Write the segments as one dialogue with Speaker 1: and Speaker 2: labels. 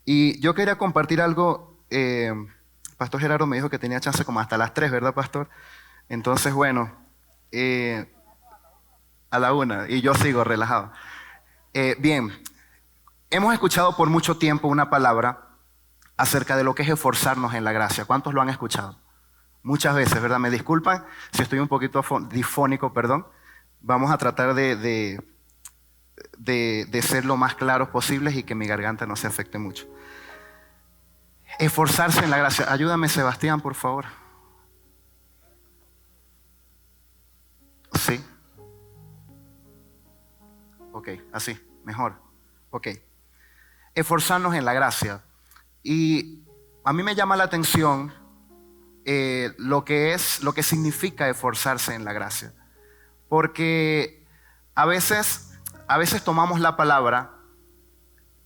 Speaker 1: Y yo quería compartir algo. Pastor Gerardo me dijo que tenía chance como hasta las 3, ¿verdad, Pastor? Entonces, bueno, eh, a la 1, y yo sigo relajado. Bien, hemos escuchado por mucho tiempo una palabra acerca de lo que es esforzarnos en la gracia. ¿Cuántos lo han escuchado? Muchas veces, ¿verdad? Me disculpan si estoy un poquito difónico, perdón. Vamos a tratar de ser lo más claros posibles y que mi garganta no se afecte mucho. Esforzarse en la gracia. Ayúdame, Sebastián, por favor. Sí. Ok, así, mejor. Ok. Esforzarnos en la gracia. Y a mí me llama la atención lo que significa esforzarse en la gracia. Porque a veces tomamos la palabra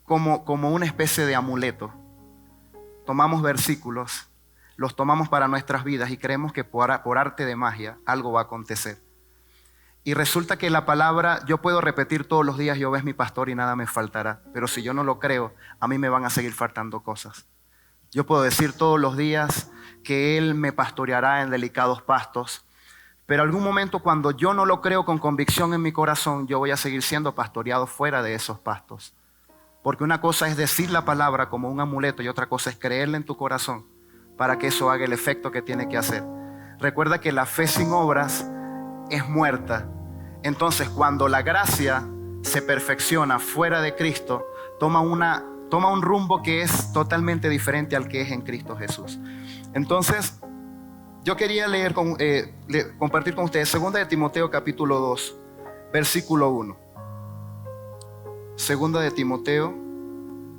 Speaker 1: como una especie de amuleto. Tomamos versículos, los tomamos para nuestras vidas y creemos que por arte de magia algo va a acontecer. Y resulta que la palabra, yo puedo repetir todos los días, Jehová es mi pastor y nada me faltará. Pero si yo no lo creo, a mí me van a seguir faltando cosas. Yo puedo decir todos los días que Él me pastoreará en delicados pastos. Pero algún momento cuando yo no lo creo con convicción en mi corazón, yo voy a seguir siendo pastoreado fuera de esos pastos. Porque una cosa es decir la palabra como un amuleto y otra cosa es creerla en tu corazón para que eso haga el efecto que tiene que hacer. Recuerda que la fe sin obras es muerta. Entonces, cuando la gracia se perfecciona fuera de Cristo, toma un rumbo que es totalmente diferente al que es en Cristo Jesús. Entonces, yo quería compartir con ustedes 2 de Timoteo capítulo 2, versículo 1. 2 de Timoteo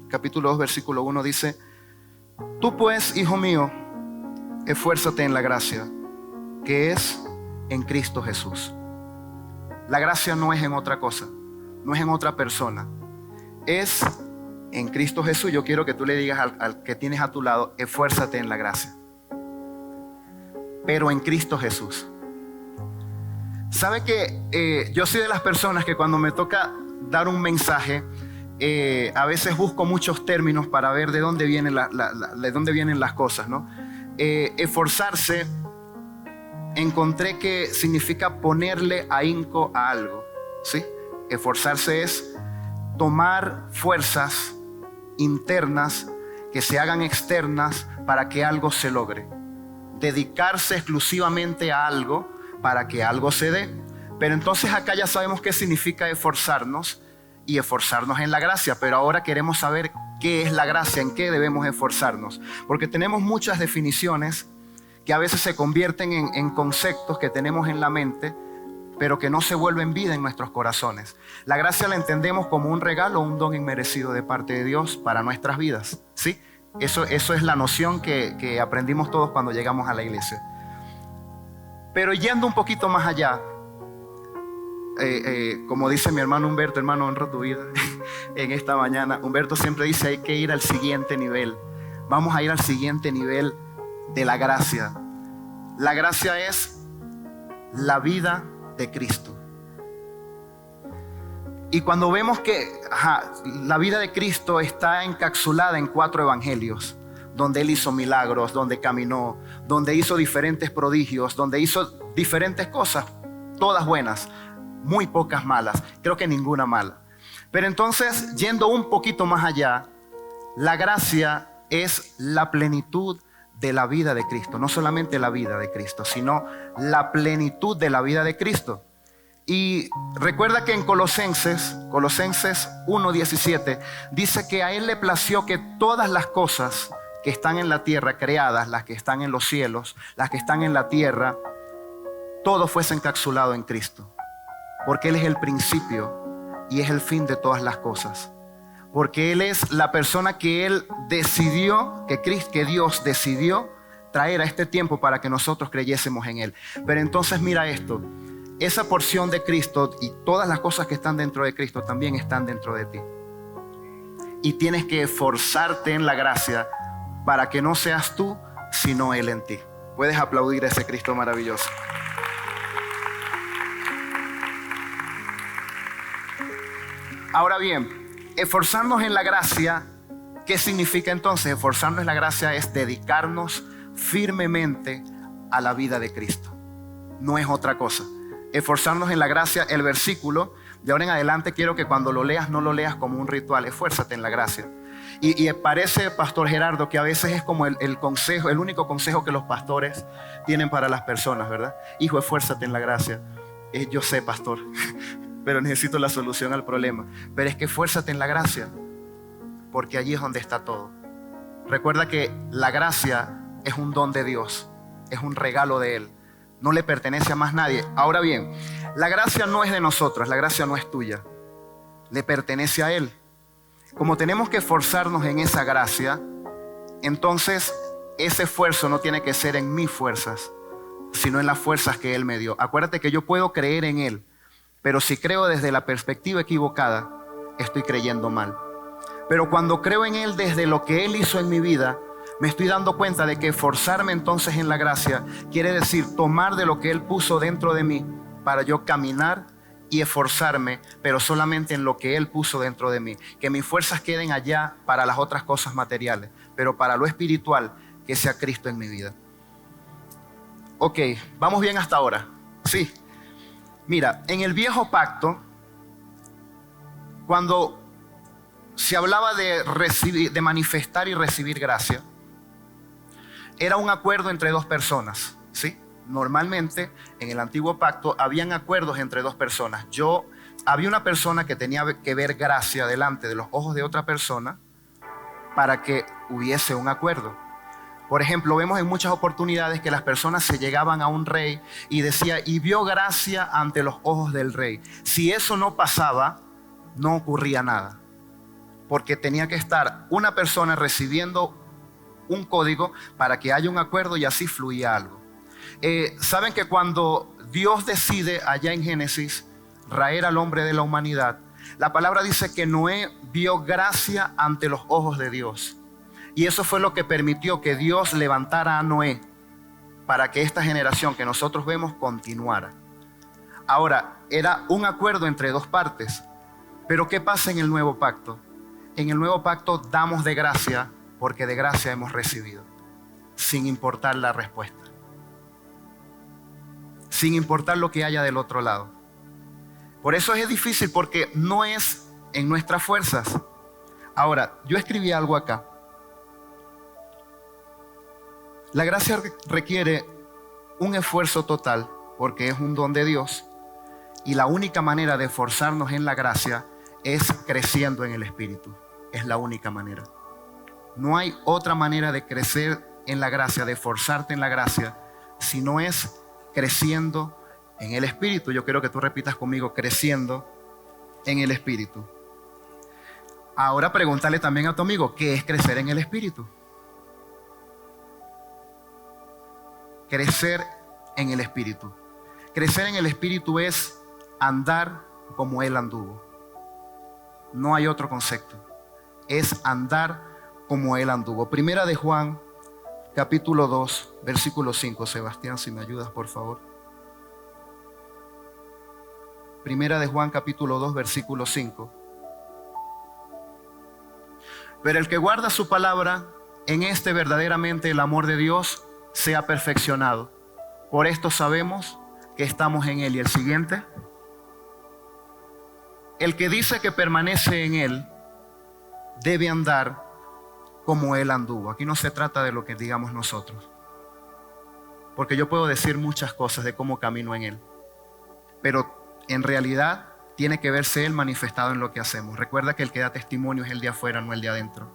Speaker 1: capítulo 2, versículo 1 dice: Tú pues, hijo mío, esfuérzate en la gracia que es en Cristo Jesús. La gracia no es en otra cosa, no es en otra persona, es en Cristo Jesús. Yo quiero que tú le digas al que tienes a tu lado: esfuérzate en la gracia, pero en Cristo Jesús. ¿Sabe que yo soy de las personas que cuando me toca dar un mensaje, a veces busco muchos términos para ver de dónde vienen, de dónde vienen las cosas, ¿no? Esforzarse, encontré que significa ponerle ahínco a algo, ¿sí? Esforzarse es tomar fuerzas internas que se hagan externas para que algo se logre. Dedicarse exclusivamente a algo para que algo se dé. Pero entonces acá ya sabemos qué significa esforzarnos y esforzarnos en la gracia. Pero ahora queremos saber qué es la gracia, en qué debemos esforzarnos. Porque tenemos muchas definiciones que a veces se convierten en conceptos que tenemos en la mente, pero que no se vuelven vida en nuestros corazones. La gracia la entendemos como un regalo, un don inmerecido de parte de Dios para nuestras vidas, ¿sí? Eso es la noción que aprendimos todos cuando llegamos a la iglesia. Pero yendo un poquito más allá, como dice mi hermano Humberto, hermano, honro tu vida, en esta mañana, Humberto siempre dice: hay que ir al siguiente nivel. Vamos a ir al siguiente nivel de la gracia. La gracia es la vida de Cristo. Y cuando vemos que la vida de Cristo está encapsulada en 4 evangelios, donde Él hizo milagros, donde caminó, donde hizo diferentes prodigios, donde hizo diferentes cosas, todas buenas, muy pocas malas, creo que ninguna mala. Pero entonces, yendo un poquito más allá, la gracia es la plenitud de la vida de Cristo. No solamente la vida de Cristo, sino la plenitud de la vida de Cristo. Y recuerda que en Colosenses 1:17 dice que a Él le plació que todas las cosas que están en la tierra creadas, las que están en los cielos, las que están en la tierra, todo fuese encapsulado en Cristo. Porque Él es el principio y es el fin de todas las cosas. Porque Él es la persona que Él decidió, que Dios decidió traer a este tiempo para que nosotros creyésemos en Él. Pero entonces mira esto: esa porción de Cristo y todas las cosas que están dentro de Cristo también están dentro de ti. Y tienes que esforzarte en la gracia para que no seas tú, sino Él en ti. Puedes aplaudir a ese Cristo maravilloso. Ahora bien, esforzarnos en la gracia ¿Qué significa entonces? Esforzarnos en la gracia es dedicarnos firmemente a la vida de Cristo. No es otra cosa. Esforzarnos en la gracia, el versículo, de ahora en adelante quiero que cuando lo leas no lo leas como un ritual. Esfuérzate en la gracia. Y parece, Pastor Gerardo, que a veces es como el consejo, el único consejo que los pastores tienen para las personas, ¿verdad? Hijo, esfuérzate en la gracia. Yo sé, pastor, pero necesito la solución al problema. Pero es que esfuérzate en la gracia, porque allí es donde está todo. Recuerda que la gracia es un don de Dios, es un regalo de Él. No le pertenece a más nadie. Ahora bien, la gracia no es de nosotros, la gracia no es tuya, le pertenece a Él. Como tenemos que esforzarnos en esa gracia, entonces ese esfuerzo no tiene que ser en mis fuerzas, sino en las fuerzas que Él me dio. Acuérdate que yo puedo creer en Él, pero si creo desde la perspectiva equivocada, estoy creyendo mal. Pero cuando creo en Él desde lo que Él hizo en mi vida, me estoy dando cuenta de que esforzarme entonces en la gracia quiere decir tomar de lo que Él puso dentro de mí para yo caminar y esforzarme, pero solamente en lo que Él puso dentro de mí. Que mis fuerzas queden allá para las otras cosas materiales, pero para lo espiritual, que sea Cristo en mi vida. Ok, ¿vamos bien hasta ahora? Sí. Mira, en el viejo pacto, cuando se hablaba de recibir, de manifestar y recibir gracia, era un acuerdo entre dos personas, ¿sí? Normalmente en el antiguo pacto habían acuerdos entre dos personas. Había una persona que tenía que ver gracia delante de los ojos de otra persona para que hubiese un acuerdo. Por ejemplo, vemos en muchas oportunidades que las personas se llegaban a un rey y decía, y vio gracia ante los ojos del rey. Si eso no pasaba, no ocurría nada, porque tenía que estar una persona recibiendo un código para que haya un acuerdo y así fluía algo. Saben que cuando Dios decide allá en Génesis raer al hombre de la humanidad, la palabra dice que Noé vio gracia ante los ojos de Dios. Y eso fue lo que permitió que Dios levantara a Noé para que esta generación que nosotros vemos continuara. Ahora, era un acuerdo entre dos partes. Pero ¿qué pasa en el nuevo pacto? En el nuevo pacto damos de gracia porque de gracia hemos recibido, sin importar la respuesta, sin importar lo que haya del otro lado. Por eso es difícil, porque no es en nuestras fuerzas. Ahora, yo escribí algo acá. La gracia requiere un esfuerzo total porque es un don de Dios, y la única manera de esforzarnos en la gracia es creciendo en el Espíritu. Es la única manera. No hay otra manera de crecer en la gracia, de esforzarte en la gracia, si no es creciendo en el Espíritu. Yo quiero que tú repitas conmigo, creciendo en el Espíritu. Ahora pregúntale también a tu amigo, ¿qué es crecer en el Espíritu? Crecer en el Espíritu. Crecer en el Espíritu es andar como Él anduvo. No hay otro concepto. Es andar como Él anduvo. Primera de Juan, capítulo 2, versículo 5. Sebastián, si me ayudas, por favor. Primera de Juan, capítulo 2, versículo 5. Pero el que guarda su palabra, en este verdaderamente el amor de Dios se ha perfeccionado. Por esto sabemos que estamos en Él. Y el siguiente. El que dice que permanece en Él debe andar como Él anduvo. Aquí no se trata de lo que digamos nosotros, porque yo puedo decir muchas cosas de cómo camino en Él, pero en realidad tiene que verse Él manifestado en lo que hacemos. Recuerda que el que da testimonio es el de afuera, no el de adentro.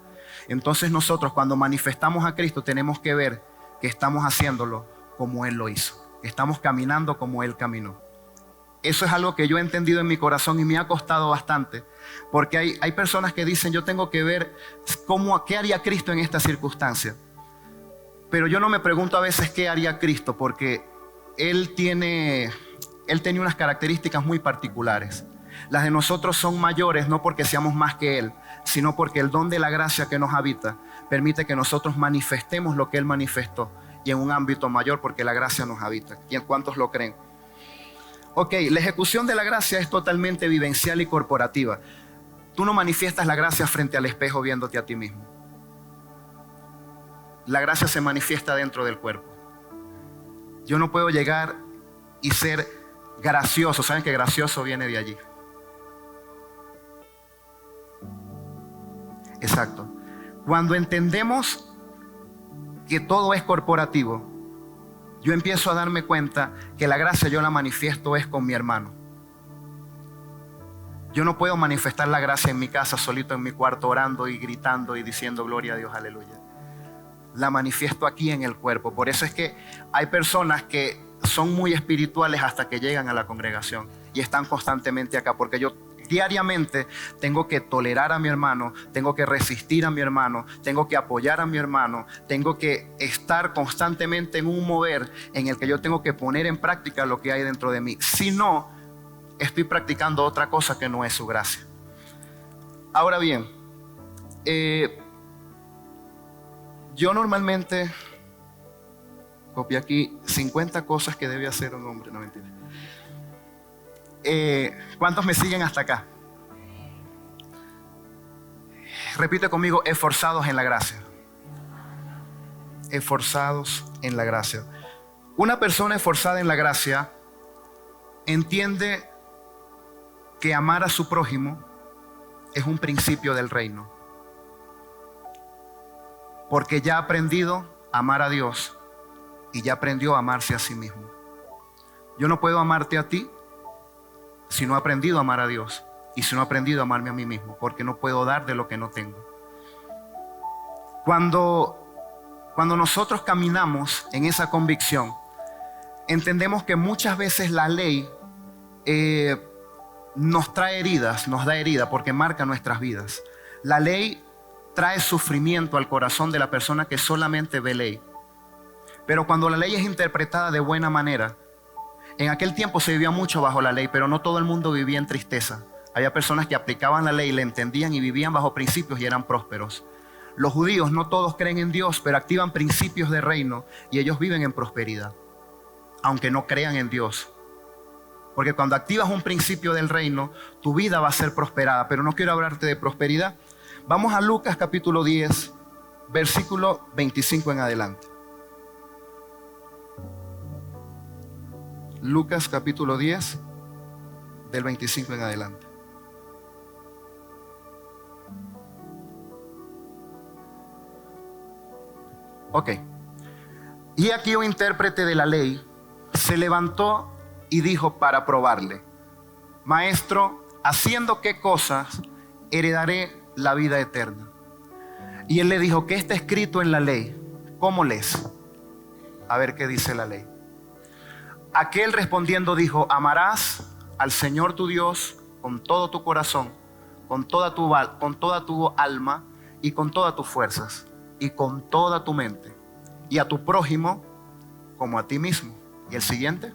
Speaker 1: Entonces nosotros, cuando manifestamos a Cristo, tenemos que ver que estamos haciéndolo como Él lo hizo, que estamos caminando como Él caminó. Eso es algo que yo he entendido en mi corazón y me ha costado bastante, porque hay personas que dicen, yo tengo que ver qué haría Cristo en esta circunstancia. Pero yo no me pregunto a veces qué haría Cristo, porque Él tenía unas características muy particulares. Las de nosotros son mayores, no porque seamos más que Él, sino porque el don de la gracia que nos habita permite que nosotros manifestemos lo que Él manifestó, y en un ámbito mayor, porque la gracia nos habita. ¿Cuántos lo creen? Ok, la ejecución de la gracia es totalmente vivencial y corporativa. Tú no manifiestas la gracia frente al espejo viéndote a ti mismo. la gracia se manifiesta dentro del cuerpo. Yo no puedo llegar y ser gracioso. ¿Saben que gracioso viene de allí? Exacto. Cuando entendemos que todo es corporativo, yo empiezo a darme cuenta que la gracia yo la manifiesto es con mi hermano. Yo no puedo manifestar la gracia en mi casa, solito en mi cuarto, orando y gritando y diciendo gloria a Dios, aleluya. La manifiesto aquí en el cuerpo. Por eso es que hay personas que son muy espirituales hasta que llegan a la congregación y están constantemente acá, porque yo diariamente tengo que tolerar a mi hermano, tengo que resistir a mi hermano, tengo que apoyar a mi hermano, tengo que estar constantemente en un mover en el que yo tengo que poner en práctica lo que hay dentro de mí. Si no, estoy practicando otra cosa que no es su gracia. Ahora bien, yo normalmente copié aquí 50 cosas que debe hacer un hombre. No, mentira. ¿Cuántos me siguen hasta acá? Repite conmigo: esforzados en la gracia. Esforzados en la gracia. Una persona esforzada en la gracia entiende que amar a su prójimo es un principio del reino, porque ya ha aprendido a amar a Dios y ya aprendió a amarse a sí mismo. Yo no puedo amarte a ti si no he aprendido a amar a Dios y si no he aprendido a amarme a mí mismo, porque no puedo dar de lo que no tengo. Cuando nosotros caminamos en esa convicción, entendemos que muchas veces la ley nos trae heridas, nos da herida porque marca nuestras vidas. La ley trae sufrimiento al corazón de la persona que solamente ve ley. Pero cuando la ley es interpretada de buena manera, en aquel tiempo se vivía mucho bajo la ley, pero no todo el mundo vivía en tristeza. Había personas que aplicaban la ley, la entendían y vivían bajo principios y eran prósperos. Los judíos no todos creen en Dios, pero activan principios de reino y ellos viven en prosperidad, aunque no crean en Dios. Porque cuando activas un principio del reino, tu vida va a ser prosperada. Pero no quiero hablarte de prosperidad. Vamos a Lucas capítulo 10, versículo 25 en adelante. Lucas capítulo 10, del 25 en adelante. Ok. Y aquí un intérprete de la ley se levantó y dijo para probarle: Maestro, ¿haciendo qué cosas heredaré la vida eterna? Y él le dijo: ¿qué está escrito en la ley? ¿Cómo lees? A ver qué dice la ley. Aquel respondiendo dijo: amarás al Señor tu Dios con todo tu corazón, con toda tu alma y con todas tus fuerzas y con toda tu mente, y a tu prójimo como a ti mismo. Y el siguiente.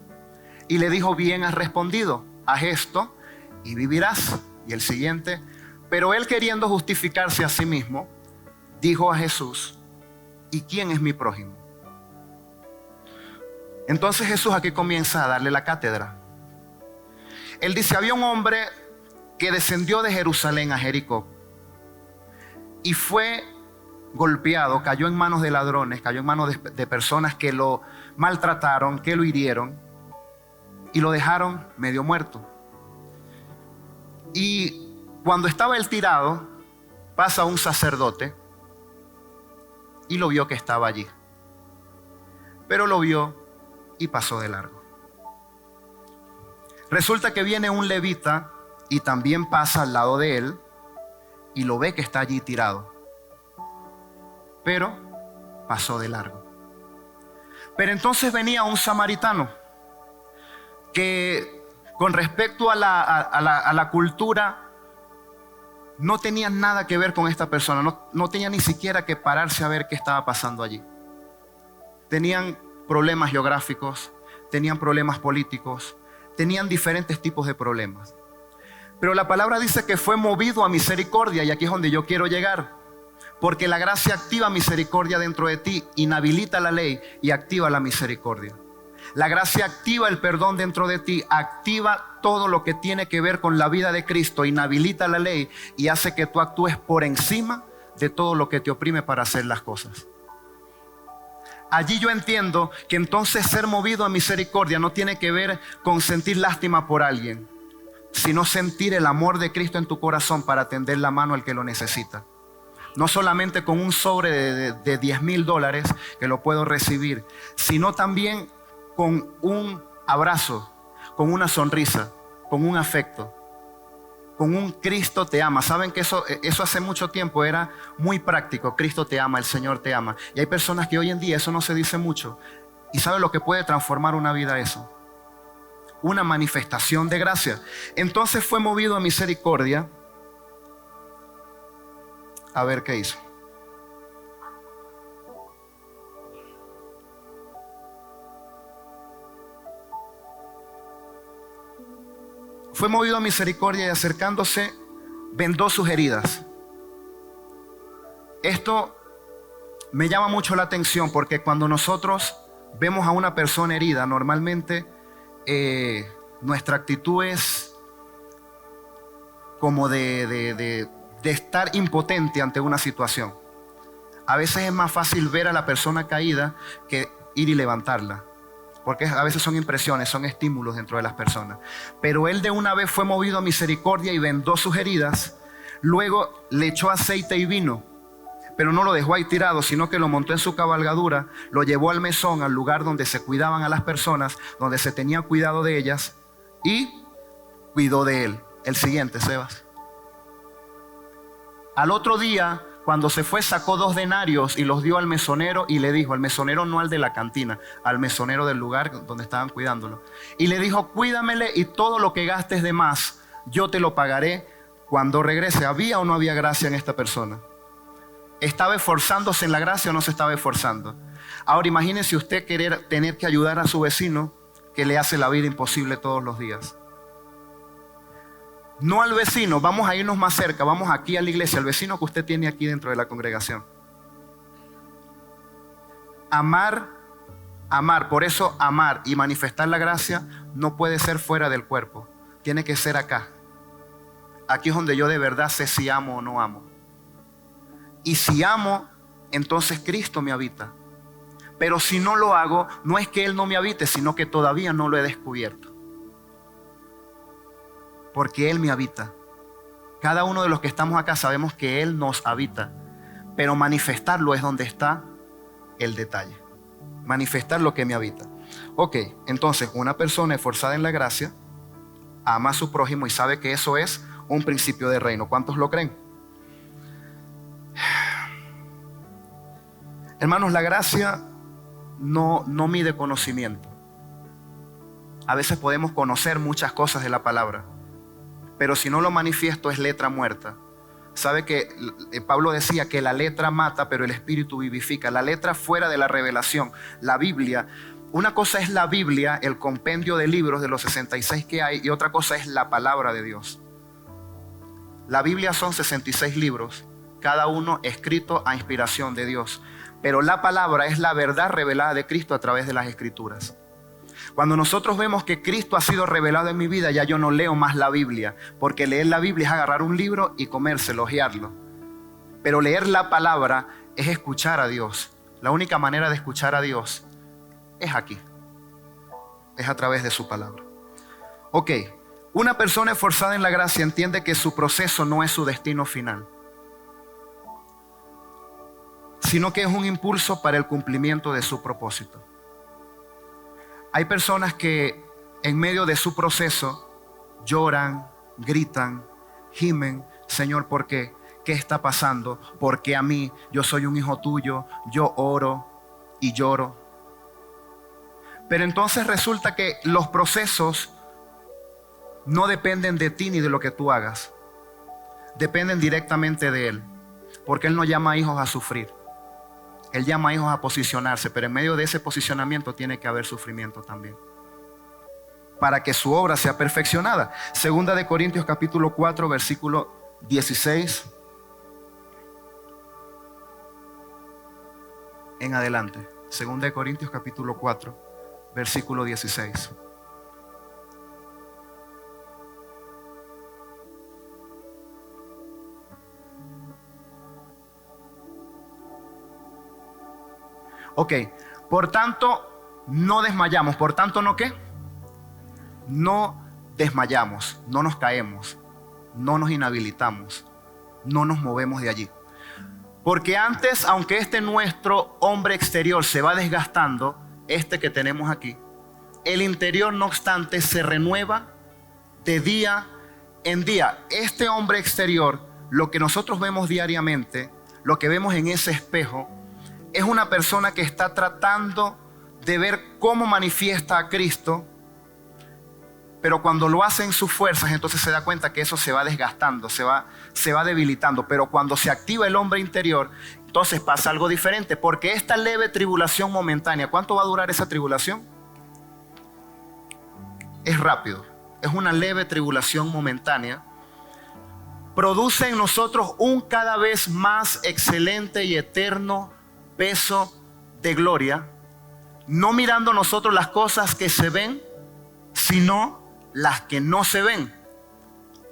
Speaker 1: Y le dijo: bien has respondido, haz esto y vivirás. Y el siguiente. Pero él, queriendo justificarse a sí mismo, dijo a Jesús: ¿y quién es mi prójimo? Entonces Jesús aquí comienza a darle la cátedra. Él dice: había un hombre que descendió de Jerusalén a Jericó y fue golpeado, cayó en manos de ladrones, cayó en manos de personas que lo maltrataron, que lo hirieron y lo dejaron medio muerto. Y cuando estaba él tirado, pasa un sacerdote y lo vio que estaba allí, pero lo vio y pasó de largo. Resulta que viene un levita y también pasa al lado de él y lo ve que está allí tirado, pero pasó de largo. Pero entonces venía un samaritano que, con respecto a la cultura, no tenía nada que ver con esta persona. No tenía ni siquiera que pararse a ver qué estaba pasando allí. Tenían problemas geográficos, tenían problemas políticos, tenían diferentes tipos de problemas. Pero la palabra dice que fue movido a misericordia, y aquí es donde yo quiero llegar. Porque la gracia activa misericordia dentro de ti, inhabilita la ley y activa la misericordia. La gracia activa el perdón dentro de ti, activa todo lo que tiene que ver con la vida de Cristo, inhabilita la ley y hace que tú actúes por encima de todo lo que te oprime para hacer las cosas. Allí yo entiendo que entonces ser movido a misericordia no tiene que ver con sentir lástima por alguien, sino sentir el amor de Cristo en tu corazón para tender la mano al que lo necesita. No solamente con un sobre de $10,000 que lo puedo recibir, sino también con un abrazo, con una sonrisa, con un afecto, con un Cristo te ama. Saben que eso hace mucho tiempo era muy práctico. Cristo te ama, el Señor te ama. Y hay personas que hoy en día eso no se dice mucho. ¿Y saben lo que puede transformar una vida eso? Una manifestación de gracia. Entonces fue movido a misericordia. A ver qué hizo. Fue movido a misericordia y acercándose vendó sus heridas. Esto me llama mucho la atención porque cuando nosotros vemos a una persona herida, normalmente nuestra actitud es como de estar impotente ante una situación. A veces es más fácil ver a la persona caída que ir y levantarla, porque a veces son impresiones, son estímulos dentro de las personas. Pero él de una vez fue movido a misericordia y vendó sus heridas. Luego le echó aceite y vino, pero no lo dejó ahí tirado, sino que lo montó en su cabalgadura, lo llevó al mesón, al lugar donde se cuidaban a las personas, donde se tenía cuidado de ellas, y cuidó de él. El siguiente, Sebas. Al otro día, cuando se fue, sacó 2 denarios y los dio al mesonero y le dijo, al mesonero no al de la cantina, al mesonero del lugar donde estaban cuidándolo. Y le dijo, cuídamele y todo lo que gastes de más, yo te lo pagaré cuando regrese. ¿Había o no había gracia en esta persona? ¿Estaba esforzándose en la gracia o no se estaba esforzando? Ahora imagínese usted tener que ayudar a su vecino que le hace la vida imposible todos los días. No al vecino, vamos a irnos más cerca, vamos aquí a la iglesia, al vecino que usted tiene aquí dentro de la congregación. Amar, por eso amar y manifestar la gracia no puede ser fuera del cuerpo, tiene que ser acá. Aquí es donde yo de verdad sé si amo o no amo. Y si amo, entonces Cristo me habita. Pero si no lo hago, no es que Él no me habite, sino que todavía no lo he descubierto. Porque Él me habita. Cada uno de los que estamos acá sabemos que Él nos habita. Pero manifestarlo es donde está el detalle. Manifestar lo que me habita. Ok, entonces una persona esforzada en la gracia ama a su prójimo y sabe que eso es un principio de reino. ¿Cuántos lo creen? Hermanos, la gracia no mide conocimiento. A veces podemos conocer muchas cosas de la palabra, pero si no lo manifiesto es letra muerta. Sabe que Pablo decía que la letra mata, pero el espíritu vivifica. La letra fuera de la revelación, la Biblia. Una cosa es la Biblia, el compendio de libros de los 66 que hay, y otra cosa es la palabra de Dios. La Biblia son 66 libros, cada uno escrito a inspiración de Dios. Pero la palabra es la verdad revelada de Cristo a través de las Escrituras. Cuando nosotros vemos que Cristo ha sido revelado en mi vida, ya yo no leo más la Biblia, porque leer la Biblia es agarrar un libro y comérselo, hojearlo. Pero leer la palabra es escuchar a Dios. La única manera de escuchar a Dios es aquí, es a través de su palabra. Ok, una persona esforzada en la gracia entiende que su proceso no es su destino final, sino que es un impulso para el cumplimiento de su propósito. Hay personas que en medio de su proceso lloran, gritan, gimen, Señor, ¿por qué? ¿Qué está pasando? ¿Por qué a mí? Yo soy un hijo tuyo, yo oro y lloro. Pero entonces resulta que los procesos no dependen de ti ni de lo que tú hagas. Dependen directamente de Él, porque Él no llama a hijos a sufrir. Él llama a hijos a posicionarse, pero en medio de ese posicionamiento tiene que haber sufrimiento también, para que su obra sea perfeccionada. Segunda de Corintios capítulo 4, versículo 16 en adelante. Segunda de Corintios capítulo 4, versículo 16. Ok, Por tanto, no desmayamos. Por tanto, ¿no qué? No desmayamos, no nos caemos, no nos inhabilitamos, no nos movemos de allí. Porque antes, aunque nuestro hombre exterior se va desgastando, que tenemos aquí, el interior no obstante se renueva de día en día. Este hombre exterior, lo que nosotros vemos diariamente, lo que vemos en ese espejo, es una persona que está tratando de ver cómo manifiesta a Cristo, pero cuando lo hace en sus fuerzas, entonces se da cuenta que eso se va desgastando, se va debilitando. Pero cuando se activa el hombre interior, entonces pasa algo diferente, porque esta leve tribulación momentánea, ¿cuánto va a durar esa tribulación? Es rápido, es una leve tribulación momentánea. Produce en nosotros un cada vez más excelente y eterno peso de gloria, no mirando nosotros las cosas que se ven, sino las que no se ven.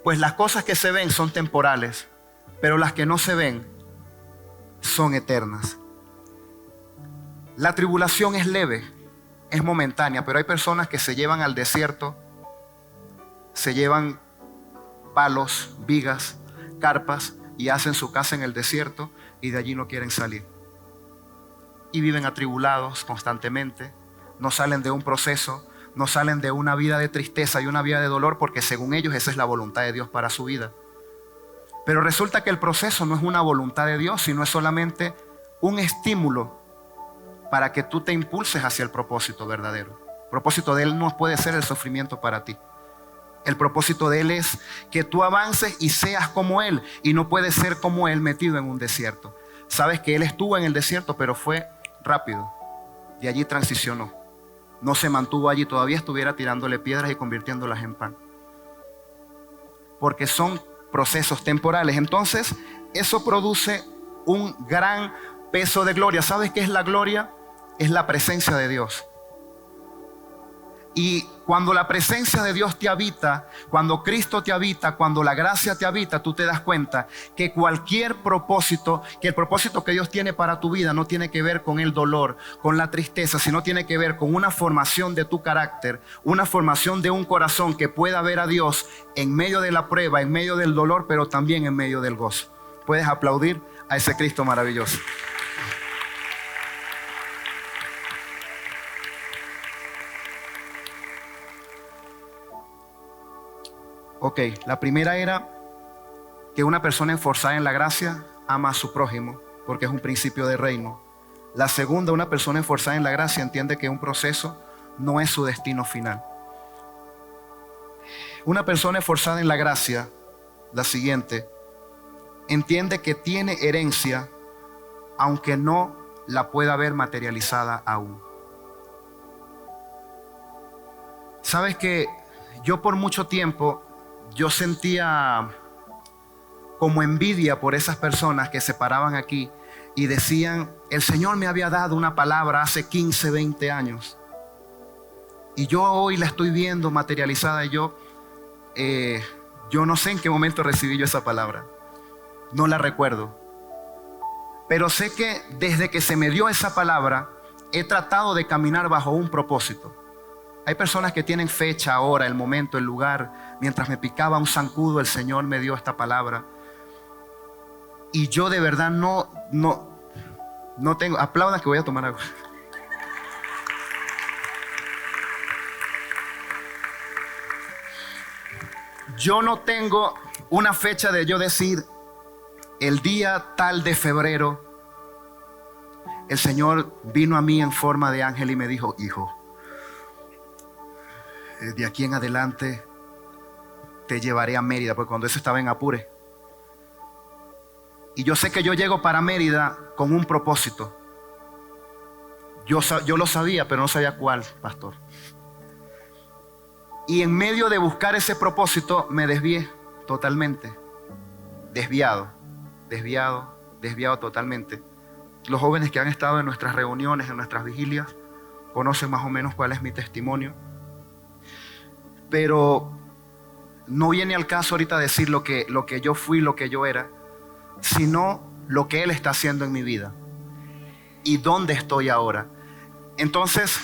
Speaker 1: Pues las cosas que se ven son temporales, pero las que no se ven son eternas. La tribulación es leve, es momentánea, pero hay personas que se llevan al desierto, se llevan palos, vigas, carpas y hacen su casa en el desierto y de allí no quieren salir. Y viven atribulados constantemente, no salen de un proceso, no salen de una vida de tristeza y una vida de dolor, porque según ellos esa es la voluntad de Dios para su vida. Pero resulta que el proceso no es una voluntad de Dios, sino es solamente un estímulo para que tú te impulses hacia el propósito verdadero. El propósito de Él no puede ser el sufrimiento para ti. El propósito de Él es que tú avances y seas como Él, y no puedes ser como Él metido en un desierto. Sabes que Él estuvo en el desierto, pero fue rápido. De allí transicionó. No se mantuvo allí, todavía estuviera tirándole piedras y convirtiéndolas en pan. Porque son procesos temporales. Entonces, eso produce un gran peso de gloria. ¿Sabes qué es la gloria? Es la presencia de Dios. Y cuando la presencia de Dios te habita, cuando Cristo te habita, cuando la gracia te habita, tú te das cuenta que cualquier propósito, que el propósito que Dios tiene para tu vida no tiene que ver con el dolor, con la tristeza, sino tiene que ver con una formación de tu carácter, una formación de un corazón que pueda ver a Dios en medio de la prueba, en medio del dolor, pero también en medio del gozo. Puedes aplaudir a ese Cristo maravilloso. Ok, la primera era que una persona esforzada en la gracia ama a su prójimo, porque es un principio de reino. La segunda, una persona esforzada en la gracia entiende que un proceso no es su destino final. Una persona esforzada en la gracia, la siguiente, entiende que tiene herencia, aunque no la pueda ver materializada aún. Sabes que yo por mucho tiempo yo sentía como envidia por esas personas que se paraban aquí y decían: el Señor me había dado una palabra hace 15, 20 años y yo hoy la estoy viendo materializada. Y yo no sé en qué momento recibí yo esa palabra, no la recuerdo, pero sé que desde que se me dio esa palabra he tratado de caminar bajo un propósito. Hay personas que tienen fecha, hora, el momento, el lugar. Mientras me picaba un zancudo, el Señor me dio esta palabra. Y yo de verdad no tengo... Aplaudan que voy a tomar agua. Yo no tengo una fecha de yo decir: el día tal de febrero, el Señor vino a mí en forma de ángel y me dijo: hijo, de aquí en adelante te llevaré a Mérida, porque cuando eso estaba en Apure. Y yo sé que yo llego para Mérida con un propósito. Yo lo sabía, pero no sabía cuál, pastor. Y en medio de buscar ese propósito me desvié totalmente. Desviado totalmente. Los jóvenes que han estado en nuestras reuniones, en nuestras vigilias, conocen más o menos cuál es mi testimonio. Pero no viene al caso ahorita decir lo que yo fui, lo que yo era, sino lo que Él está haciendo en mi vida y dónde estoy ahora. Entonces,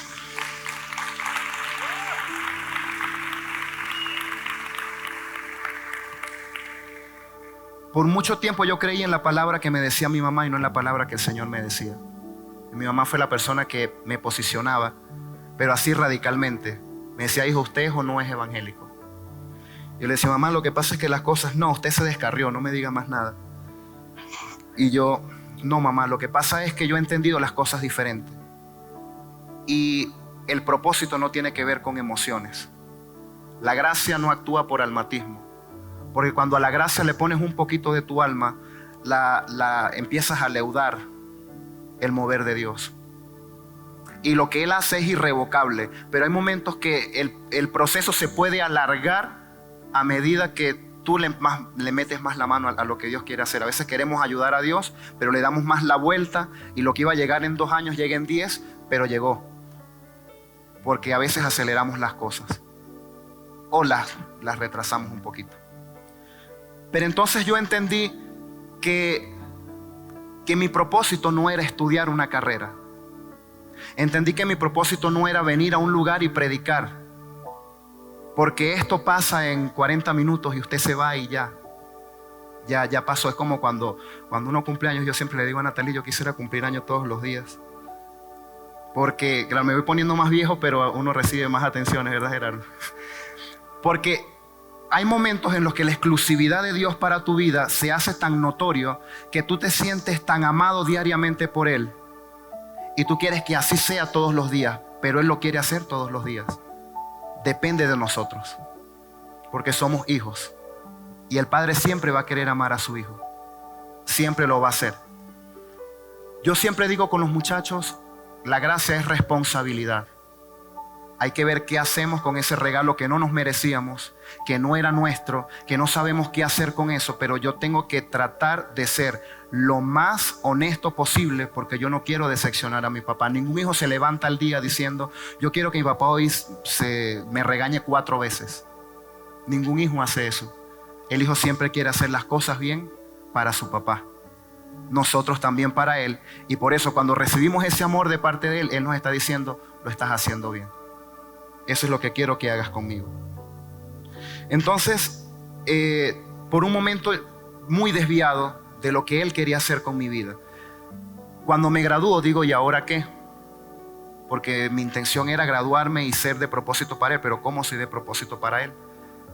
Speaker 1: por mucho tiempo yo creí en la palabra que me decía mi mamá y no en la palabra que el Señor me decía. Mi mamá fue la persona que me posicionaba, pero así radicalmente. Me decía, hijo, ¿usted es o no es evangélico? Yo le decía, mamá, lo que pasa es que las cosas, no, usted se descarrió, no me diga más nada. Y yo, no, mamá, lo que pasa es que yo he entendido las cosas diferentes. Y el propósito no tiene que ver con emociones. La gracia no actúa por almatismo. Porque cuando a la gracia le pones un poquito de tu alma, la empiezas a leudar el mover de Dios. Y lo que Él hace es irrevocable. Pero hay momentos que el proceso se puede alargar a medida que tú le metes más la mano a lo que Dios quiere hacer. A veces queremos ayudar a Dios, pero le damos más la vuelta. Y lo que iba a llegar en 2 años llega en 10, pero llegó. Porque a veces aceleramos las cosas. O las retrasamos un poquito. Pero entonces yo entendí que mi propósito no era estudiar una carrera. Entendí que mi propósito no era venir a un lugar y predicar. Porque esto pasa en 40 minutos y usted se va y ya pasó. Es como cuando uno cumple años. Yo siempre le digo a Natalie, yo quisiera cumplir años todos los días. Porque, claro, me voy poniendo más viejo, pero uno recibe más atenciones, ¿verdad, Gerardo? Porque hay momentos en los que la exclusividad de Dios para tu vida se hace tan notorio que tú te sientes tan amado diariamente por Él. Y tú quieres que así sea todos los días, pero Él lo quiere hacer todos los días. Depende de nosotros, porque somos hijos. Y el Padre siempre va a querer amar a su hijo. Siempre lo va a hacer. Yo siempre digo con los muchachos, la gracia es responsabilidad. Hay que ver qué hacemos con ese regalo que no nos merecíamos, que no era nuestro, que no sabemos qué hacer con eso, pero yo tengo que tratar de ser lo más honesto posible porque yo no quiero decepcionar a mi papá. Ningún hijo se levanta al día diciendo, yo quiero que mi papá hoy me regañe 4 veces. Ningún hijo hace eso. El hijo siempre quiere hacer las cosas bien para su papá. Nosotros también para él. Y por eso cuando recibimos ese amor de parte de él, él nos está diciendo, lo estás haciendo bien. Eso es lo que quiero que hagas conmigo. Entonces, por un momento muy desviado de lo que Él quería hacer con mi vida. Cuando me gradúo, digo, ¿y ahora qué? Porque mi intención era graduarme y ser de propósito para Él, pero ¿cómo soy de propósito para Él?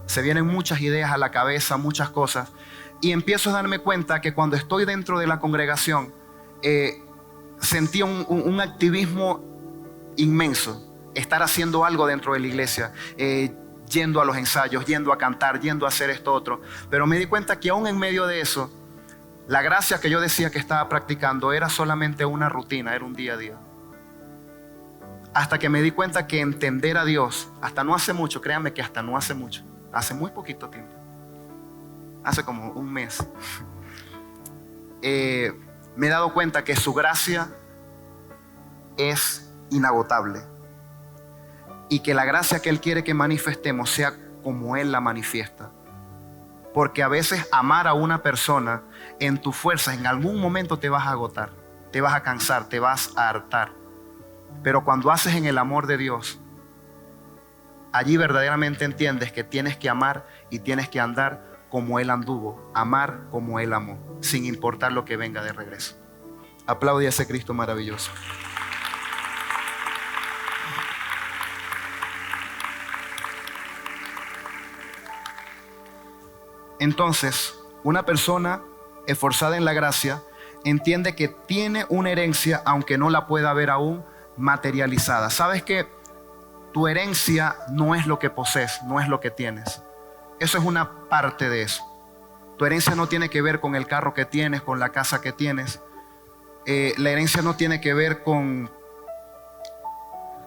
Speaker 1: Se vienen muchas ideas a la cabeza, muchas cosas. Y empiezo a darme cuenta que cuando estoy dentro de la congregación, sentí un activismo inmenso. Estar haciendo algo dentro de la iglesia, yendo a los ensayos, yendo a cantar, yendo a hacer esto otro. Pero me di cuenta que aún en medio de eso, la gracia que yo decía que estaba practicando era solamente una rutina, era un día a día. Hasta que me di cuenta que entender a Dios, hasta no hace mucho, créanme que hasta no hace mucho, hace muy poquito tiempo, hace como un mes, me he dado cuenta que su gracia es inagotable. Y que la gracia que Él quiere que manifestemos sea como Él la manifiesta. Porque a veces amar a una persona en tu fuerza, en algún momento te vas a agotar, te vas a cansar, te vas a hartar. Pero cuando haces en el amor de Dios, allí verdaderamente entiendes que tienes que amar y tienes que andar como Él anduvo, amar como Él amó, sin importar lo que venga de regreso. Aplaude a ese Cristo maravilloso. Entonces, una persona esforzada en la gracia entiende que tiene una herencia aunque no la pueda ver aún materializada. ¿Sabes que tu herencia no es lo que posees, no es lo que tienes? Eso es una parte de eso. Tu herencia no tiene que ver con el carro que tienes, con la casa que tienes. La herencia no tiene que ver con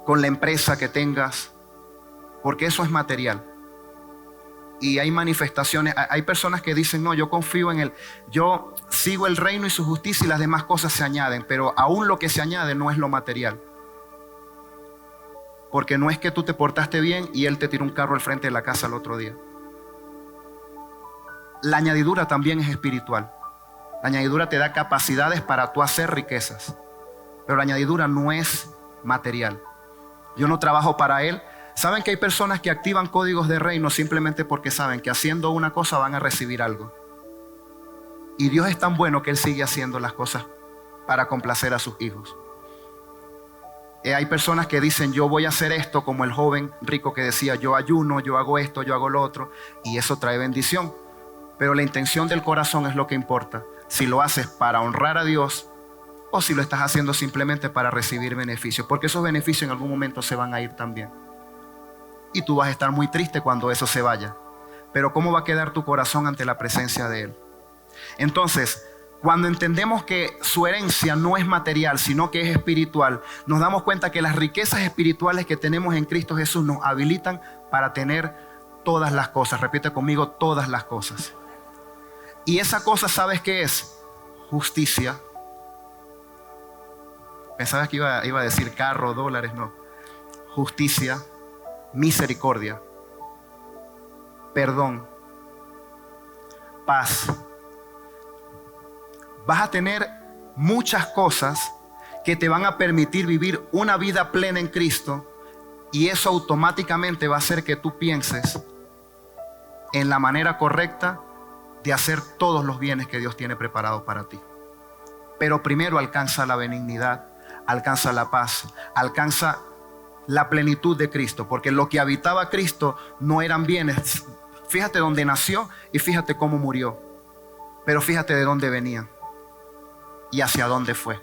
Speaker 1: la empresa que tengas, porque eso es material. Y hay manifestaciones, hay personas que dicen, no, yo confío en Él, yo sigo el reino y su justicia y las demás cosas se añaden, pero aún lo que se añade no es lo material. Porque no es que tú te portaste bien y Él te tiró un carro al frente de la casa el otro día. La añadidura también es espiritual. La añadidura te da capacidades para tú hacer riquezas, pero la añadidura no es material. Yo no trabajo para Él. ¿Saben que hay personas que activan códigos de reino simplemente porque saben que haciendo una cosa van a recibir algo? Y Dios es tan bueno que Él sigue haciendo las cosas para complacer a sus hijos. Hay personas que dicen, yo voy a hacer esto, como el joven rico que decía, yo ayuno, yo hago esto, yo hago lo otro, y eso trae bendición. Pero la intención del corazón es lo que importa. Si lo haces para honrar a Dios o si lo estás haciendo simplemente para recibir beneficios, porque esos beneficios en algún momento se van a ir también. Y tú vas a estar muy triste cuando eso se vaya. Pero ¿cómo va a quedar tu corazón ante la presencia de Él? Entonces, cuando entendemos que su herencia no es material, sino que es espiritual, nos damos cuenta que las riquezas espirituales que tenemos en Cristo Jesús nos habilitan para tener todas las cosas. Repite conmigo, todas las cosas. Y esa cosa, ¿sabes qué es? Justicia. Pensabas que iba a decir carro, dólares, no. Justicia, misericordia, perdón, paz. Vas a tener muchas cosas que te van a permitir vivir una vida plena en Cristo, y eso automáticamente va a hacer que tú pienses en la manera correcta de hacer todos los bienes que Dios tiene preparado para ti. Pero primero alcanza la benignidad, alcanza la paz, alcanza la plenitud de Cristo, porque lo que habitaba Cristo no eran bienes. Fíjate dónde nació y fíjate cómo murió, pero fíjate de dónde venía y hacia dónde fue.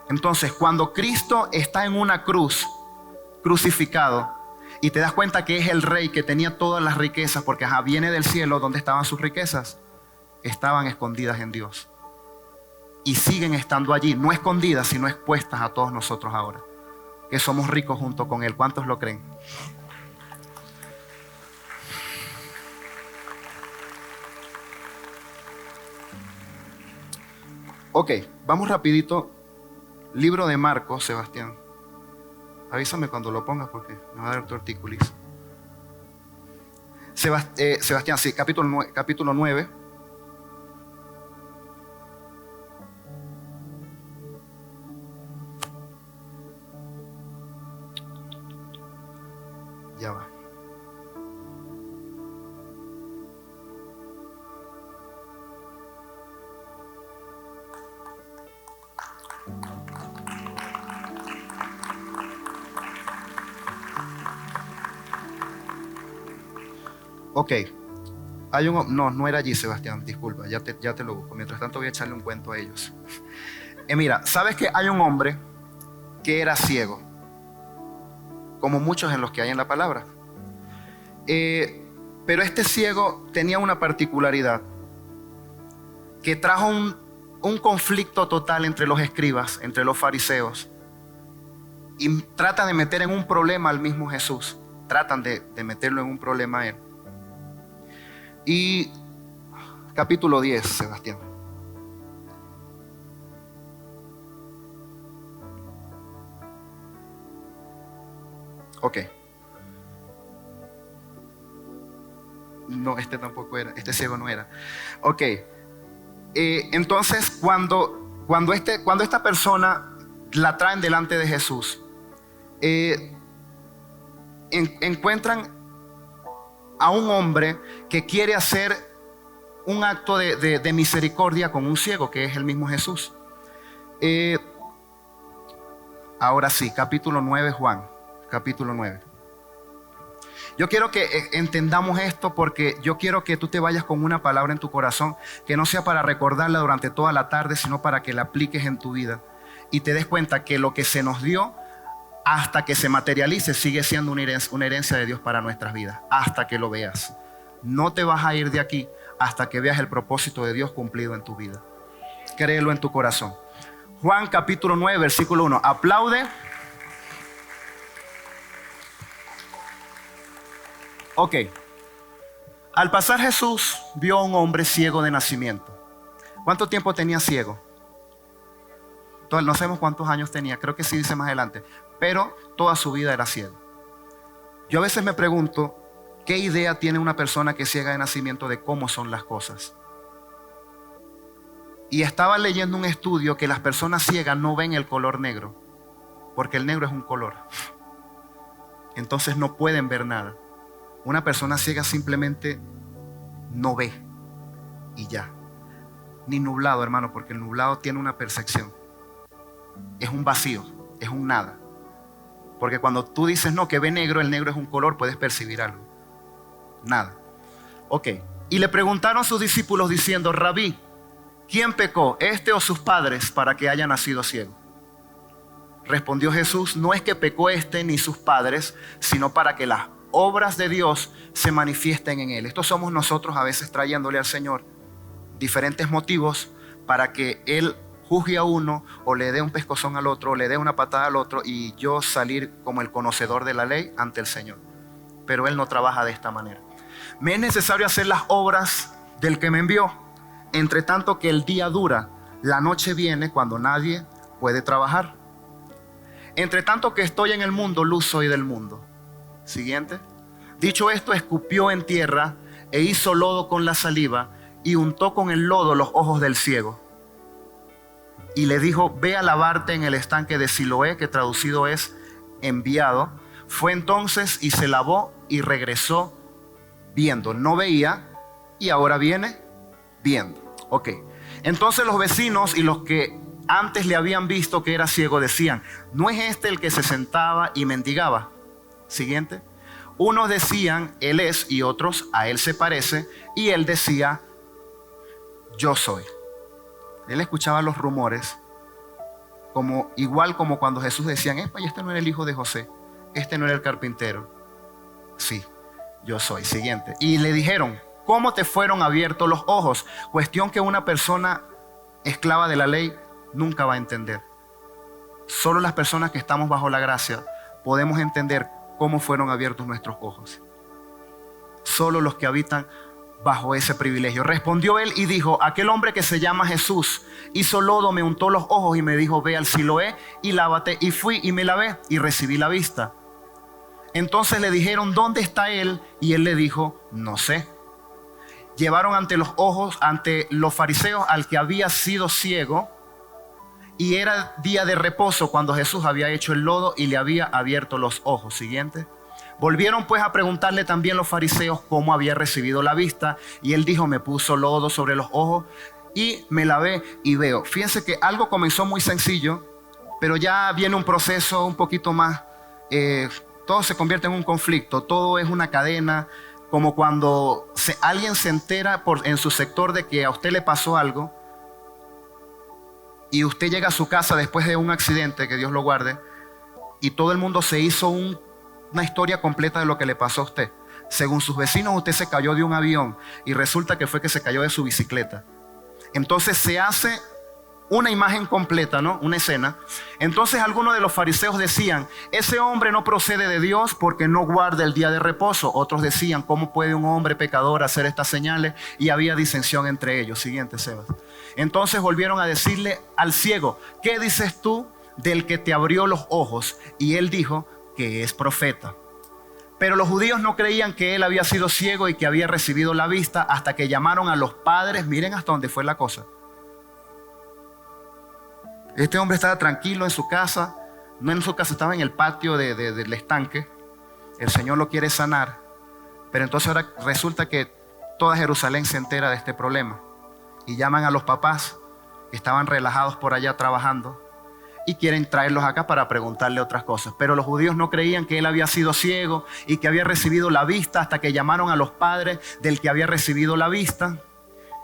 Speaker 1: Entonces, cuando Cristo está en una cruz, crucificado, y te das cuenta que es el rey que tenía todas las riquezas, porque viene del cielo. ¿Dónde estaban sus riquezas? Estaban escondidas en Dios. Y siguen estando allí, no escondidas, sino expuestas a todos nosotros ahora, que somos ricos junto con Él. ¿Cuántos lo creen? Ok, vamos rapidito. Libro de Marcos, Sebastián. Avísame cuando lo pongas porque me va a dar tortícolis. Sebastián, sí, capítulo 9. Ya va. Ok, no era allí, Sebastián, disculpa, ya te lo busco. Mientras tanto voy a echarle un cuento a ellos. Mira, ¿sabes que hay un hombre que era ciego? Como muchos en los que hay en la palabra. Pero este ciego tenía una particularidad que trajo un conflicto total entre los escribas, entre los fariseos, y tratan de meter en un problema al mismo Jesús. Tratan de meterlo en un problema a Él. Y capítulo 10, Sebastián. Ok. No, este tampoco era. Este ciego no era. Ok. Entonces, cuando esta persona la traen delante de Jesús, encuentran a un hombre que quiere hacer un acto de misericordia con un ciego, que es el mismo Jesús. Ahora sí, capítulo 9, Juan, capítulo 9. Yo quiero que entendamos esto, porque yo quiero que tú te vayas con una palabra en tu corazón, que no sea para recordarla durante toda la tarde, sino para que la apliques en tu vida y te des cuenta que lo que se nos dio, hasta que se materialice, sigue siendo una herencia de Dios para nuestras vidas, hasta que lo veas. No te vas a ir de aquí hasta que veas el propósito de Dios cumplido en tu vida. Créelo en tu corazón. Juan capítulo 9, versículo 1. Aplaude. Ok. Al pasar Jesús vio a un hombre ciego de nacimiento. ¿Cuánto tiempo tenía ciego? No sabemos cuántos años tenía, creo que sí dice más adelante, pero toda su vida era ciego. Yo a veces me pregunto, ¿qué idea tiene una persona que es ciega de nacimiento de cómo son las cosas? Y estaba leyendo un estudio que las personas ciegas no ven el color negro. porque el negro es un color. Entonces no pueden ver nada. Una persona ciega simplemente no ve y ya. Ni nublado, hermano, porque el nublado tiene una percepción. Es un vacío, es un nada. Porque cuando tú dices no, que ve negro, el negro es un color, puedes percibir algo. Nada. Ok. Y le preguntaron a sus discípulos diciendo: Rabí, ¿quién pecó, este o sus padres, para que haya nacido ciego? Respondió Jesús: no es que pecó este ni sus padres, sino para que las obras de Dios se manifiesten en él. Estos somos nosotros a veces trayéndole al Señor diferentes motivos para que Él juzgue a uno, o le dé un pescozón al otro, o le dé una patada al otro, y yo salir como el conocedor de la ley ante el Señor. Pero Él no trabaja de esta manera. Me es necesario hacer las obras del que me envió, entre tanto que el día dura, la noche viene cuando nadie puede trabajar. Entre tanto que estoy en el mundo, luz soy del mundo. Siguiente. Dicho esto, escupió en tierra e hizo lodo con la saliva y untó con el lodo los ojos del ciego. Y le dijo: ve a lavarte en el estanque de Siloé, que traducido es enviado. Fue entonces y se lavó y regresó viendo. No veía y ahora viene viendo. Ok. Entonces los vecinos y los que antes le habían visto que era ciego decían: ¿no es este el que se sentaba y mendigaba? Siguiente. Unos decían: él es, y otros: a él se parece. Y él decía: yo soy. Él escuchaba los rumores, igual como cuando Jesús decían: este no era el hijo de José, este no era el carpintero. Sí, yo soy. Siguiente. Y le dijeron: ¿cómo te fueron abiertos los ojos? Cuestión que una persona esclava de la ley nunca va a entender. Solo las personas que estamos bajo la gracia podemos entender cómo fueron abiertos nuestros ojos. Solo los que habitan bajo ese privilegio. Respondió él y dijo: aquel hombre que se llama Jesús hizo lodo, me untó los ojos y me dijo: ve al Siloé y lávate. Y fui y me lavé y recibí la vista. Entonces le dijeron: ¿dónde está él? Y él le dijo: no sé. Llevaron ante los fariseos al que había sido ciego, y era día de reposo cuando Jesús había hecho el lodo y le había abierto los ojos. Siguiente. Volvieron pues a preguntarle también los fariseos cómo había recibido la vista, y él dijo: me puso lodo sobre los ojos y me lavé y veo. Fíjense que algo comenzó muy sencillo, pero ya viene un proceso un poquito más, todo se convierte en un conflicto, todo es una cadena, como cuando alguien se entera en su sector de que a usted le pasó algo, y usted llega a su casa después de un accidente, que Dios lo guarde, y todo el mundo se hizo una historia completa de lo que le pasó a usted. Según sus vecinos, usted se cayó de un avión y resulta que fue que se cayó de su bicicleta. Entonces se hace una imagen completa, ¿no? Una escena. Entonces algunos de los fariseos decían: ese hombre no procede de Dios porque no guarda el día de reposo. Otros decían: ¿cómo puede un hombre pecador hacer estas señales? Y había disensión entre ellos. Siguiente, Sebas. Entonces volvieron a decirle al ciego: ¿qué dices tú del que te abrió los ojos? Y él dijo que es profeta. Pero los judíos no creían que él había sido ciego y que había recibido la vista, hasta que llamaron a los padres. Miren hasta dónde fue la cosa. Este hombre estaba tranquilo en su casa, no en su casa, estaba en el patio del estanque. El Señor lo quiere sanar, pero entonces ahora resulta que toda Jerusalén se entera de este problema y llaman a los papás que estaban relajados por allá trabajando y quieren traerlos acá para preguntarle otras cosas. Pero los judíos no creían que él había sido ciego y que había recibido la vista, hasta que llamaron a los padres del que había recibido la vista.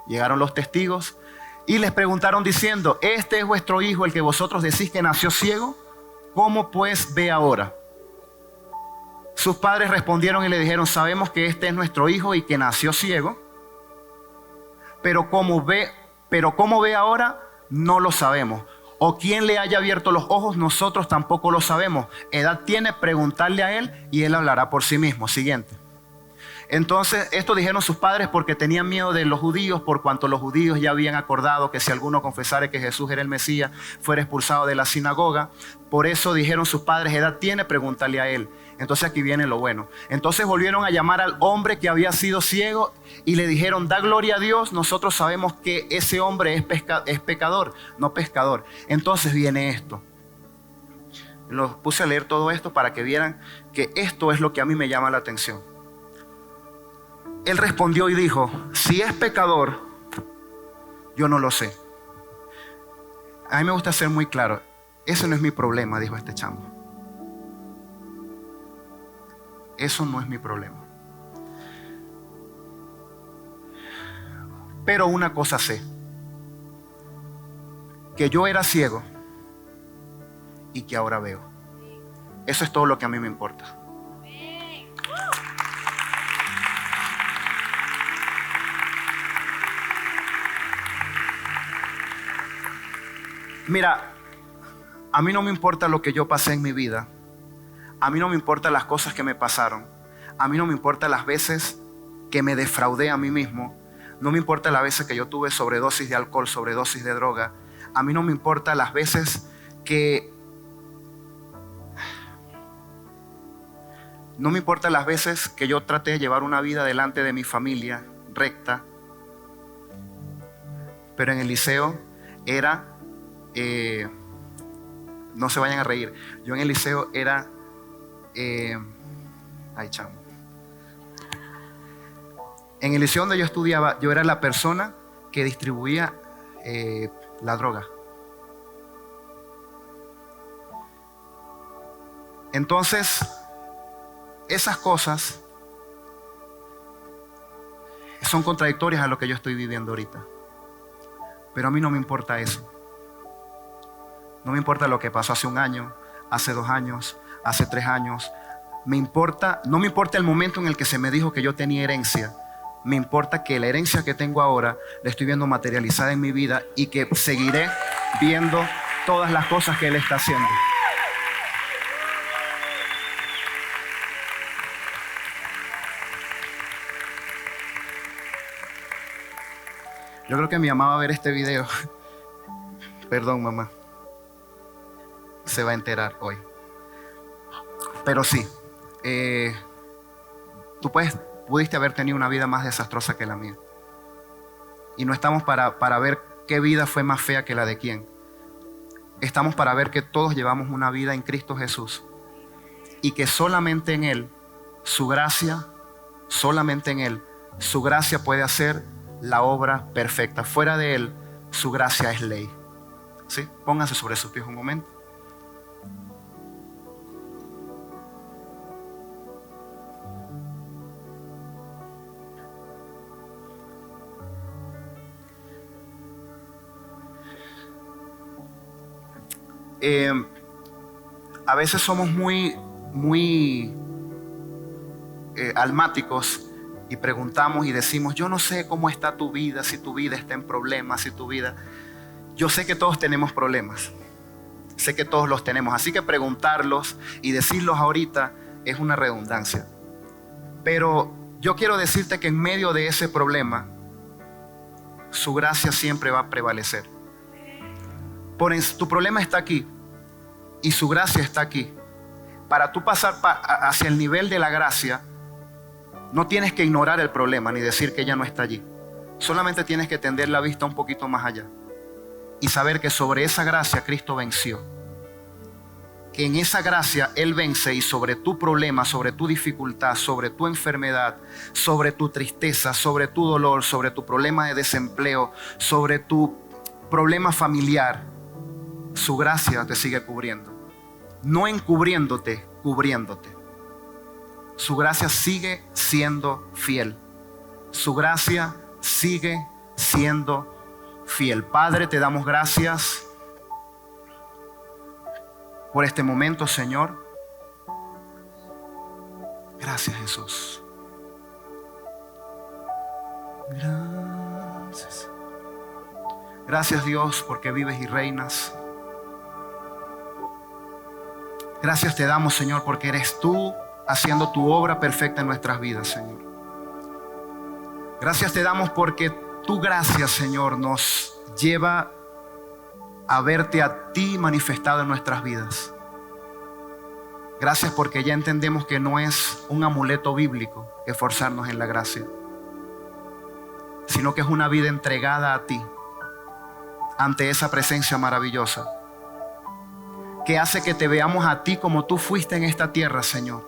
Speaker 1: Llegaron los testigos y les preguntaron diciendo: ¿este es vuestro hijo, el que vosotros decís que nació ciego? ¿Cómo pues ve ahora? Sus padres respondieron y le dijeron: sabemos que este es nuestro hijo y que nació ciego, pero cómo ve ahora no lo sabemos. O quién le haya abierto los ojos, nosotros tampoco lo sabemos. Edad tiene, preguntarle a él y él hablará por sí mismo. Siguiente. Entonces esto dijeron sus padres porque tenían miedo de los judíos, por cuanto los judíos ya habían acordado que si alguno confesara que Jesús era el Mesías, fuera expulsado de la sinagoga. Por eso dijeron sus padres: edad tiene, pregúntale a él. Entonces aquí viene lo bueno. Entonces volvieron a llamar al hombre que había sido ciego y le dijeron: da gloria a Dios, nosotros sabemos que ese hombre es pecador, no pescador. Entonces viene esto. Los puse a leer todo esto para que vieran que esto es lo que a mí me llama la atención. Él respondió y dijo: si es pecador, yo no lo sé. A mí me gusta ser muy claro. Ese no es mi problema, dijo este chamo. Eso no es mi problema. Pero una cosa sé: que yo era ciego y que ahora veo. Eso es todo lo que a mí me importa. Mira, a mí no me importa lo que yo pasé en mi vida. A mí no me importan las cosas que me pasaron. A mí no me importan las veces que me defraudé a mí mismo. No me importa las veces que yo tuve sobredosis de alcohol, sobredosis de droga. A mí no me importa las veces que... No me importa las veces que yo traté de llevar una vida delante de mi familia recta. Pero en el liceo era... no se vayan a reír. Yo en el liceo era... ay, chamo. En el liceo donde yo estudiaba, yo era la persona que distribuía la droga. Entonces, esas cosas son contradictorias a lo que yo estoy viviendo ahorita. Pero a mí no me importa eso. No me importa lo que pasó hace un año, hace 2 años, hace 3 años. No me importa el momento en el que se me dijo que yo tenía herencia. Me importa que la herencia que tengo ahora la estoy viendo materializada en mi vida y que seguiré viendo todas las cosas que Él está haciendo. Yo creo que mi mamá va a ver este video. Perdón, mamá. Se va a enterar hoy. Pero sí, tú pudiste haber tenido una vida más desastrosa que la mía. Y no estamos para ver qué vida fue más fea que la de quién. Estamos para ver que todos llevamos una vida en Cristo Jesús. Y que solamente en Él, su gracia, solamente en Él, su gracia puede hacer la obra perfecta. Fuera de Él, su gracia es ley. ¿Sí? Pónganse sobre sus pies un momento. A veces somos muy almáticos y preguntamos y decimos: yo no sé cómo está tu vida, si tu vida está en problemas, si tu vida... Yo sé que todos tenemos problemas, sé que todos los tenemos, así que preguntarlos y decirlos ahorita es una redundancia. Pero yo quiero decirte que en medio de ese problema, su gracia siempre va a prevalecer. Tu problema está aquí y su gracia está aquí. Para tú pasar hacia el nivel de la gracia, no tienes que ignorar el problema ni decir que ya no está allí. Solamente tienes que tender la vista un poquito más allá y saber que sobre esa gracia Cristo venció. Que en esa gracia Él vence, y sobre tu problema, sobre tu dificultad, sobre tu enfermedad, sobre tu tristeza, sobre tu dolor, sobre tu problema de desempleo, sobre tu problema familiar, su gracia te sigue cubriendo. No encubriéndote, cubriéndote. Su gracia sigue siendo fiel. Su gracia sigue siendo fiel. Padre, te damos gracias por este momento, Señor. Gracias, Jesús. Gracias. Gracias, Dios, porque vives y reinas. Gracias te damos, Señor, porque eres tú haciendo tu obra perfecta en nuestras vidas, Señor. Gracias te damos porque tu gracia, Señor, nos lleva a verte a ti manifestado en nuestras vidas. Gracias porque ya entendemos que no es un amuleto bíblico esforzarnos en la gracia, sino que es una vida entregada a ti ante esa presencia maravillosa que hace que te veamos a ti como tú fuiste en esta tierra, Señor,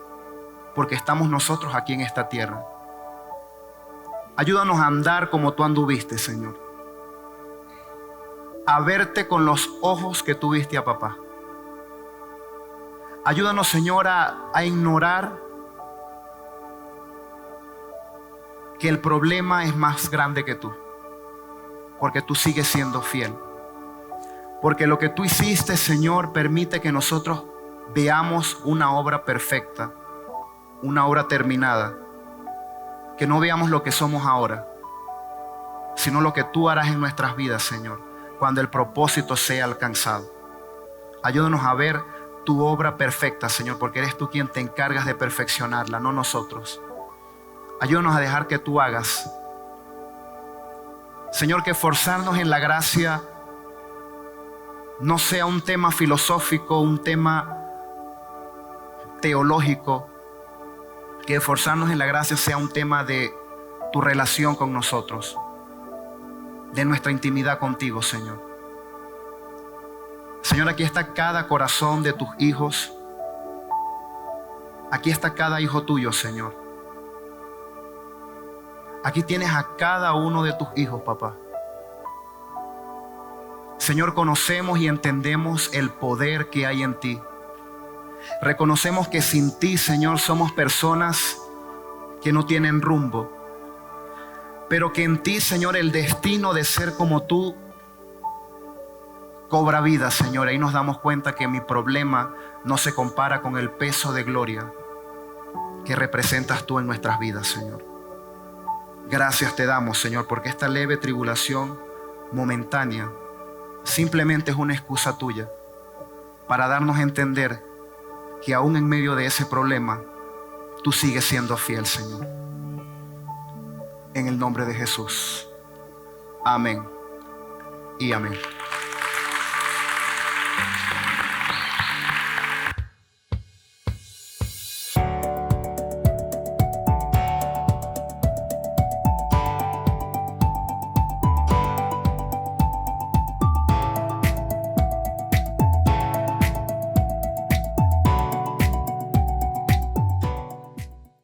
Speaker 1: porque estamos nosotros aquí en esta tierra. Ayúdanos a andar como tú anduviste, Señor, a verte con los ojos que tú viste a papá. Ayúdanos, Señor, a ignorar que el problema es más grande que tú, porque tú sigues siendo fiel. Porque lo que tú hiciste, Señor, permite que nosotros veamos una obra perfecta, una obra terminada. Que no veamos lo que somos ahora, sino lo que tú harás en nuestras vidas, Señor, cuando el propósito sea alcanzado. Ayúdanos a ver tu obra perfecta, Señor, porque eres tú quien te encargas de perfeccionarla, no nosotros. Ayúdanos a dejar que tú hagas. Señor, que esforzarnos en la gracia no sea un tema filosófico, un tema teológico. Que esforzarnos en la gracia sea un tema de tu relación con nosotros, de nuestra intimidad contigo, Señor. Señor, aquí está cada corazón de tus hijos. Aquí está cada hijo tuyo, Señor. Aquí tienes a cada uno de tus hijos, papá. Señor, conocemos y entendemos el poder que hay en ti. Reconocemos que sin ti, Señor, somos personas que no tienen rumbo, pero que en ti, Señor, el destino de ser como tú cobra vida, Señor. Ahí nos damos cuenta que mi problema no se compara con el peso de gloria que representas tú en nuestras vidas, Señor. Gracias te damos, Señor, porque esta leve tribulación momentánea simplemente es una excusa tuya para darnos a entender que aún en medio de ese problema, tú sigues siendo fiel, Señor. En el nombre de Jesús. Amén y amén.